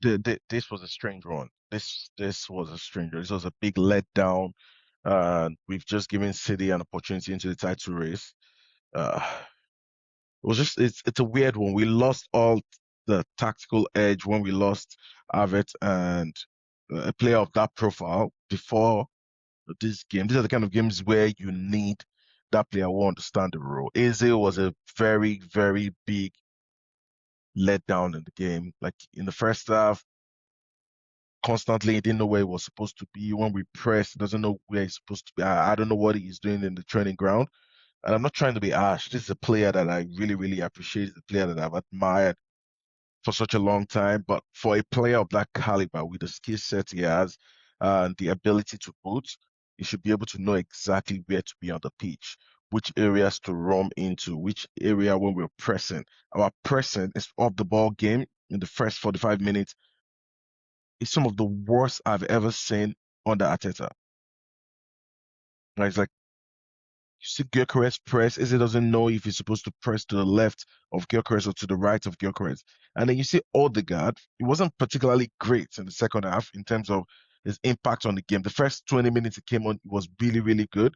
this was a strange one. This was a strange one. This was a big letdown. We've just given City an opportunity into the title race. Uh, it was just it's a weird one. We lost all the tactical edge when we lost Havertz and a player of that profile before this game. These are the kind of games where you need that player who understand the role. Eze was a very, very big letdown in the game. Like in the first half, constantly he didn't know where he was supposed to be. When we press, he doesn't know where he's supposed to be. I don't know what he's doing in the training ground. And I'm not trying to be harsh. This is a player that I really, really appreciate. It's a player that I've admired for such a long time. But for a player of that caliber, with the skill set he has and the ability to boot, he should be able to know exactly where to be on the pitch, which areas to roam into, which area when we're pressing. Our pressing is off the ball game in the first 45 minutes is some of the worst I've ever seen under Arteta. Right? It's like you see Gyökeres press, Eze doesn't know if he's supposed to press to the left of Gyökeres or to the right of Gyökeres. And then you see Odegaard, he wasn't particularly great in the second half in terms of his impact on the game. The first 20 minutes he came on was really, really good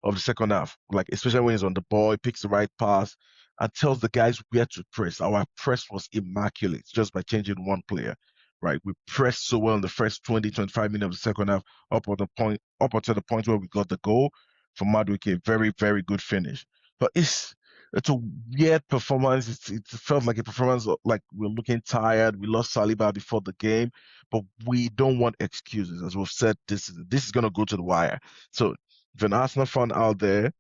of the second half, like especially when he's on the ball, he picks the right pass and tells the guys where to press. Our press was immaculate just by changing one player, right? We pressed so well in the first 20, 25 minutes of the second half, up until the point where we got the goal from Madueke. A very, very good finish. But it's a weird performance. It felt like a performance like we're looking tired. We lost Saliba before the game, but we don't want excuses. As we've said, this is gonna go to the wire. So if an Arsenal fan out there,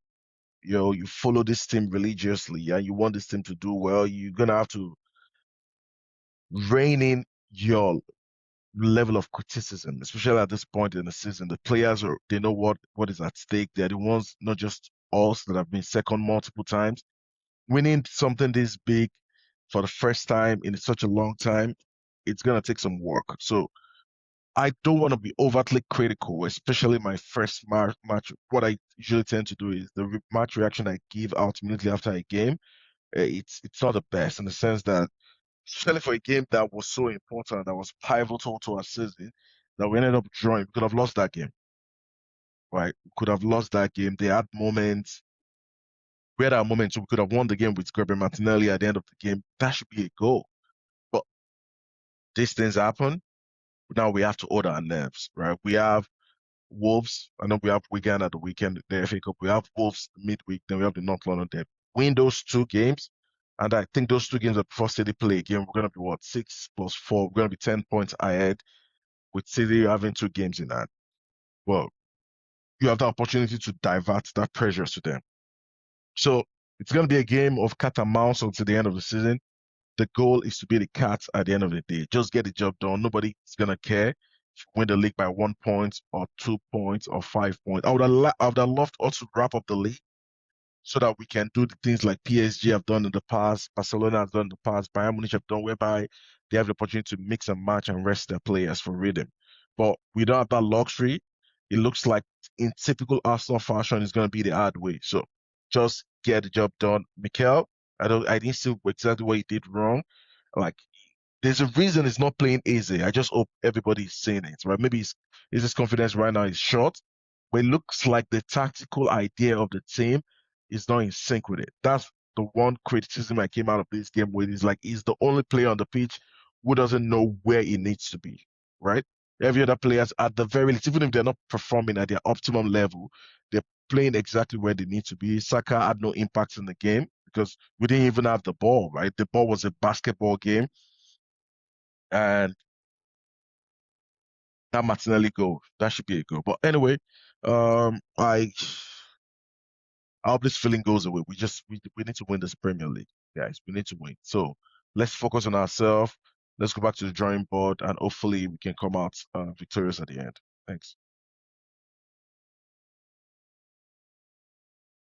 you follow this team religiously, and you want this team to do well, you're gonna have to rein in your level of criticism, especially at this point in the season. The players they know what is at stake. They're the ones, not just us, that have been second multiple times. Winning something this big for the first time in such a long time, it's gonna take some work. So I don't want to be overtly critical, especially my first match. What I usually tend to do is the match reaction I give out immediately after a game. It's not the best in the sense that, especially for a game that was so important, that was pivotal to our season, that we ended up drawing. We could have lost that game, right? We could have lost that game. They had moments. We had our moments. So we could have won the game with Gabriel Martinelli at the end of the game. That should be a goal. But these things happen. Now we have to order our nerves, right? We have Wolves. I know we have Wigan at the weekend, the FA Cup. We have Wolves midweek, then we have the North London derby. Win those two games, and I think those two games are before City play again. We're gonna be what, 6 + 4? We're gonna be 10 points ahead with City having two games in hand. Well, you have the opportunity to divert that pressure to them. So it's gonna be a game of cat and mouse until the end of the season. The goal is to be the Cats at the end of the day. Just get the job done. Nobody's gonna care if you win the league by 1 point or 2 points or 5 points. I would have loved us to wrap up the league so that we can do the things like PSG have done in the past, Barcelona has done in the past, Bayern Munich have done, whereby they have the opportunity to mix and match and rest their players for rhythm. But we don't have that luxury. It looks like in typical Arsenal fashion, it's going to be the hard way. So just get the job done. Mikel, I didn't see exactly what he did wrong. Like there's a reason he's not playing easy. I just hope everybody's saying it, right? Maybe his confidence right now is short, but it looks like the tactical idea of the team is not in sync with it. That's the one criticism I came out of this game with. Is like he's the only player on the pitch who doesn't know where he needs to be, right? Every other players, at the very least, even if they're not performing at their optimum level, they're playing exactly where they need to be. Saka had no impact in the game because we didn't even have the ball, right? The ball was a basketball game, and that Martinelli goal, that should be a goal. But anyway, I hope this feeling goes away. We need to win this Premier League, guys. We need to win. So let's focus on ourselves. Let's go back to the drawing board, and hopefully we can come out victorious at the end. Thanks.